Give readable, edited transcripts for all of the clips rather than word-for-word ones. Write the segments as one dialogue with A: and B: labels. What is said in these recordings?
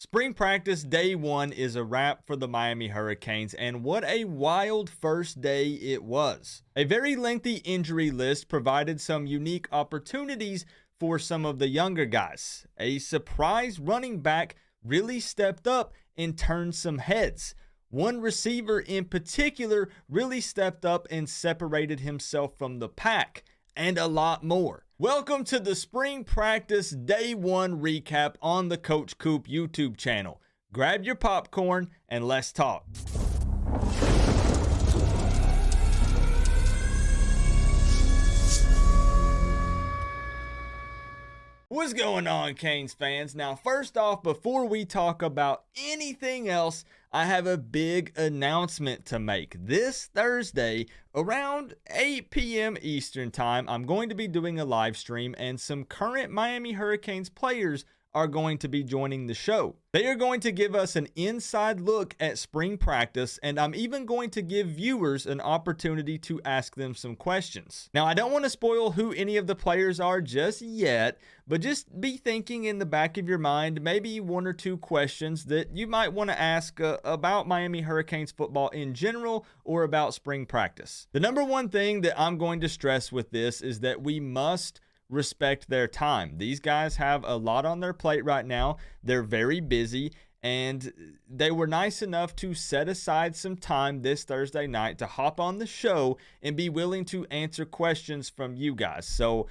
A: Spring practice day one is a wrap for the Miami Hurricanes, and what a wild first day it was. A very lengthy injury list provided some unique opportunities for some of the younger guys. A surprise running back really stepped up and turned some heads. One receiver in particular really stepped up and separated himself from the pack, and a lot more. Welcome to the Spring Practice Day 1 recap on the Coach Coop YouTube channel. Grab your popcorn and let's talk. What's going on, Canes fans? Now, first off, before we talk about anything else, I have a big announcement to make. This Thursday, around 8 p.m. Eastern Time, I'm going to be doing a live stream, and some current Miami Hurricanes players are going to be joining the show. They are going to give us an inside look at spring practice, and I'm even going to give viewers an opportunity to ask them some questions. Now, I don't want to spoil who any of the players are just yet, but just be thinking in the back of your mind maybe one or two questions that you might want to ask about Miami Hurricanes football in general or about spring practice. The number one thing that I'm going to stress with this is that we must respect their time. These guys have a lot on their plate right now. They're very busy, and they were nice enough to set aside some time this Thursday night to hop on the show and be willing to answer questions from you guys. So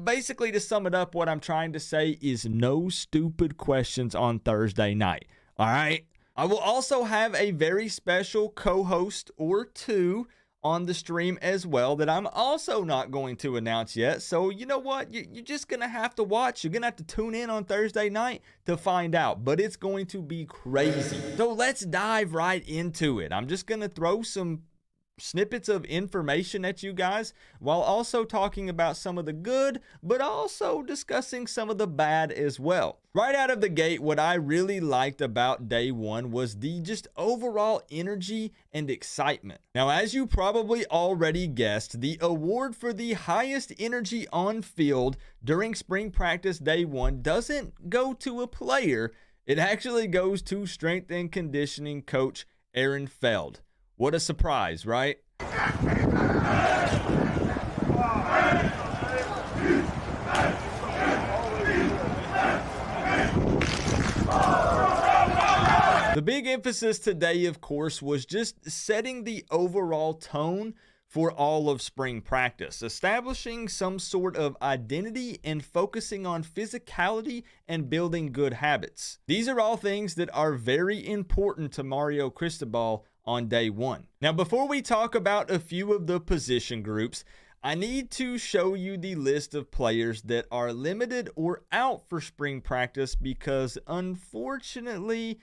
A: basically, to sum it up, what I'm trying to say is no stupid questions on Thursday night. All right? I will also have a very special co-host or two on the stream as well that I'm also not going to announce yet. So you know what? You're just going to have to watch. You're going to have to tune in on Thursday night to find out. But it's going to be crazy. So let's dive right into it. I'm just going to throw some snippets of information at you guys while also talking about some of the good, but also discussing some of the bad as well. Right out of the gate, what I really liked about day one was the just overall energy and excitement. Now, as you probably already guessed, the award for the highest energy on field during spring practice day one doesn't go to a player. It actually goes to strength and conditioning coach Aaron Feld. What a surprise, right? The big emphasis today, of course, was just setting the overall tone for all of spring practice, establishing some sort of identity and focusing on physicality and building good habits. These are all things that are very important to Mario Cristobal on day one. Now, before we talk about a few of the position groups, I need to show you the list of players that are limited or out for spring practice because unfortunately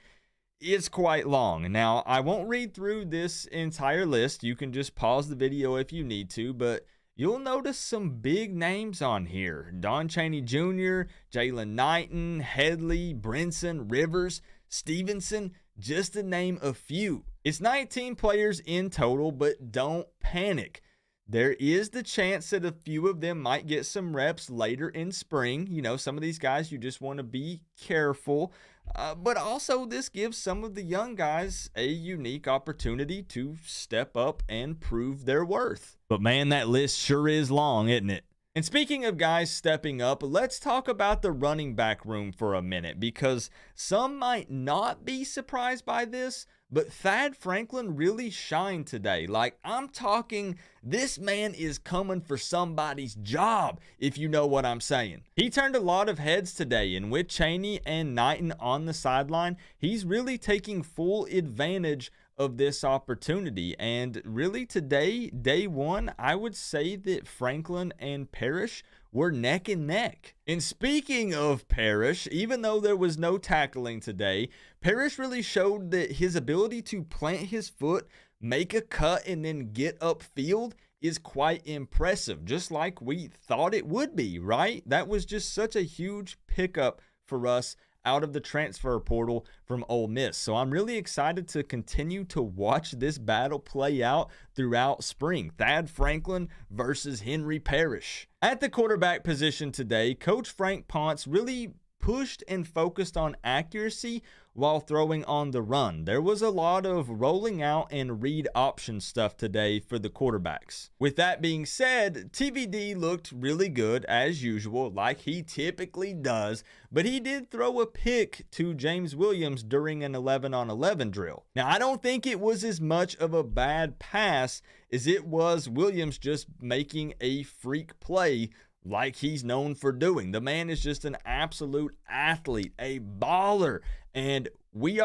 A: it's quite long. Now, I won't read through this entire list. You can just pause the video if you need to, but you'll notice some big names on here. Don Chaney Jr., Jalen Knighton, Headley, Brinson, Rivers, Stevenson, just to name a few. It's 19 players in total, but don't panic. There is the chance that a few of them might get some reps later in spring. You know, some of these guys, you just want to be careful. But also, this gives some of the young guys a unique opportunity to step up and prove their worth. But man, that list sure is long, isn't it? And speaking of guys stepping up, let's talk about the running back room for a minute, because some might not be surprised by this, but Thad Franklin really shined today. Like, I'm talking, this man is coming for somebody's job, if you know what I'm saying. He turned a lot of heads today, and with Chaney and Knighton on the sideline, he's really taking full advantage of this opportunity. And really today, day one, I would say that Franklin and Parrish were neck and neck. And speaking of Parrish, even though there was no tackling today, Parrish really showed that his ability to plant his foot, make a cut, and then get upfield is quite impressive, just like we thought it would be, right? That was just such a huge pickup for us out of the transfer portal from Ole Miss. So I'm really excited to continue to watch this battle play out throughout spring. Thad Franklin versus Henry Parrish. At the quarterback position today, Coach Frank Ponce really pushed and focused on accuracy while throwing on the run. There was a lot of rolling out and read option stuff today for the quarterbacks. With that being said, TVD looked really good as usual, like he typically does, but he did throw a pick to James Williams during an 11-on-11 drill. Now, I don't think it was as much of a bad pass as it was Williams just making a freak play like he's known for doing. The man is just an absolute athlete, a baller, and we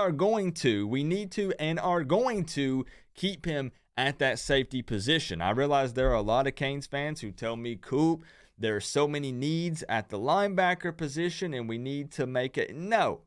A: need to and are going to keep him at that safety position. I realize there are a lot of Canes fans who tell me, Coop, there are so many needs at the linebacker position and we need to make it. No.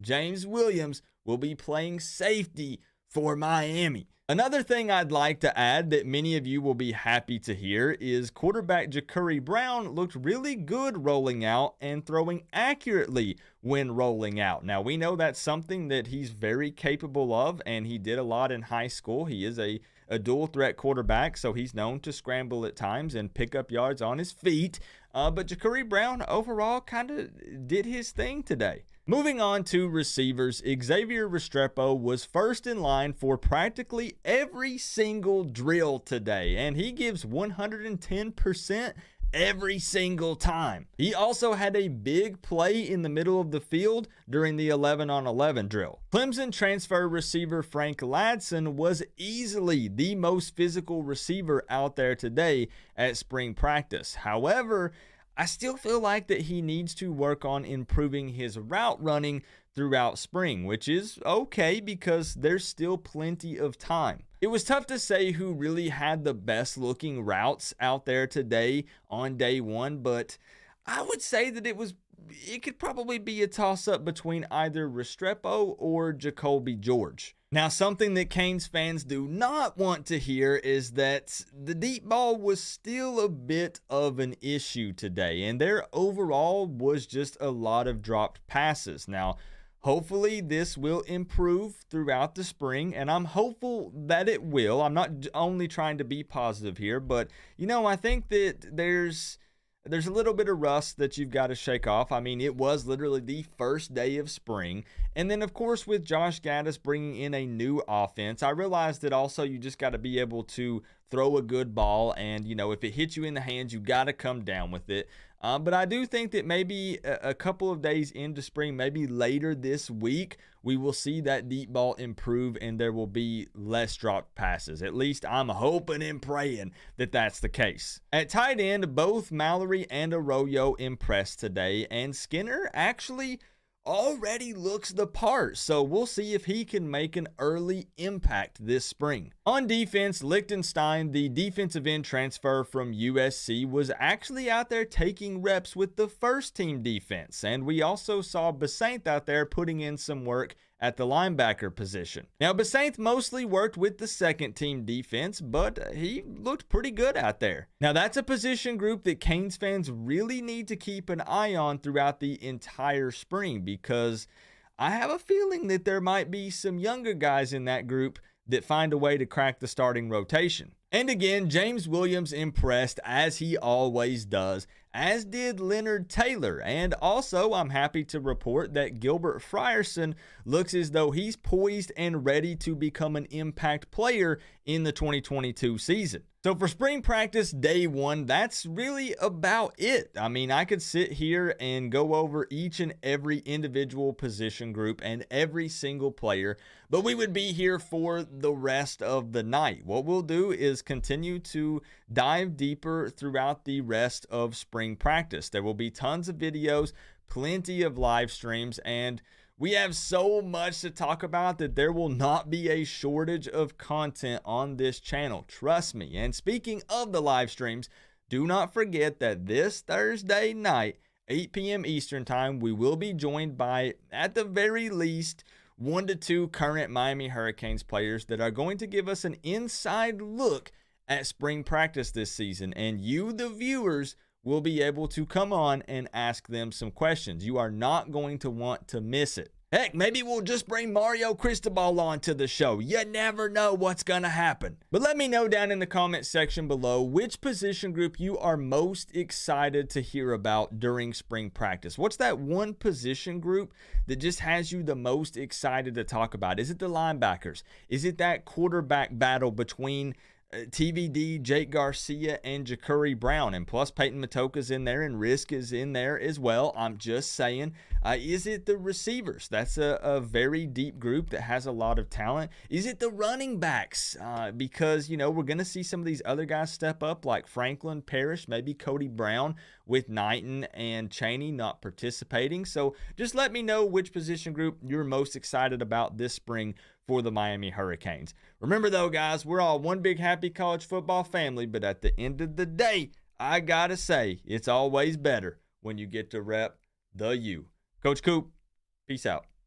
A: James Williams will be playing safety for Miami. Another thing I'd like to add that many of you will be happy to hear is quarterback Ja'Cory Brown looked really good rolling out and throwing accurately when rolling out. Now, we know that's something that he's very capable of, and he did a lot in high school. He is a dual threat quarterback, so he's known to scramble at times and pick up yards on his feet. But Ja'Cory Brown overall kind of did his thing today. Moving on to receivers, Xavier Restrepo was first in line for practically every single drill today, and he gives 110% every single time. He also had a big play in the middle of the field during the 11-on-11 drill. Clemson transfer receiver Frank Ladson was easily the most physical receiver out there today at spring practice. However, I still feel like that he needs to work on improving his route running throughout spring, which is okay because there's still plenty of time. It was tough to say who really had the best looking routes out there today on day one, but I would say that it could probably be a toss-up between either Restrepo or Jacoby George. Now, something that Canes fans do not want to hear is that the deep ball was still a bit of an issue today, and there overall was just a lot of dropped passes. Now, hopefully this will improve throughout the spring, and I'm hopeful that it will. I'm not only trying to be positive here, but, I think that there's a little bit of rust that you've got to shake off. I mean, it was literally the first day of spring. And then, of course, with Josh Gaddis bringing in a new offense, I realized that also you just got to be able to throw a good ball. And, if it hits you in the hands, you got to come down with it. But I do think that maybe a couple of days into spring, maybe later this week, we will see that deep ball improve and there will be less dropped passes. At least I'm hoping and praying that that's the case. At tight end, both Mallory and Arroyo impressed today, and Skinner actually already looks the part, so we'll see if he can make an early impact this spring. On defense, Lichtenstein, the defensive end transfer from USC, was actually out there taking reps with the first team defense, and we also saw Basaint out there putting in some work at the linebacker position. Now, Basaint mostly worked with the second team defense, but he looked pretty good out there. Now, that's a position group that Canes fans really need to keep an eye on throughout the entire spring, because I have a feeling that there might be some younger guys in that group that find a way to crack the starting rotation. And again, James Williams impressed, as he always does, as did Leonard Taylor. And also, I'm happy to report that Gilbert Frierson looks as though he's poised and ready to become an impact player in the 2022 season. So for spring practice day one, that's really about it. I mean, I could sit here and go over each and every individual position group and every single player, but we would be here for the rest of the night. What we'll do is continue to dive deeper throughout the rest of spring practice. There will be tons of videos, plenty of live streams, and we have so much to talk about that there will not be a shortage of content on this channel. Trust me. And speaking of the live streams, do not forget that this Thursday night, 8 p.m. Eastern time, we will be joined by, at the very least, 1 to 2 current Miami Hurricanes players that are going to give us an inside look at spring practice this season. And you, the viewers, will be able to come on and ask them some questions. You are not going to want to miss it. Heck, maybe we'll just bring Mario Cristobal on to the show. You never know what's going to happen. But let me know down in the comment section below which position group you are most excited to hear about during spring practice. What's that one position group that just has you the most excited to talk about? Is it the linebackers? Is it that quarterback battle between TVD, Jake Garcia, and Ja'Curry Brown? And plus, Peyton Matoka's in there, and Risk is in there as well. I'm just saying. Is it the receivers? That's a very deep group that has a lot of talent. Is it the running backs? Because, we're going to see some of these other guys step up, like Franklin Parrish, maybe Cody Brown, with Knighton and Chaney not participating. So just let me know which position group you're most excited about this spring for the Miami Hurricanes. Remember though, guys, we're all one big happy college football family, but at the end of the day, I gotta say, it's always better when you get to rep the U. Coach Coop, peace out.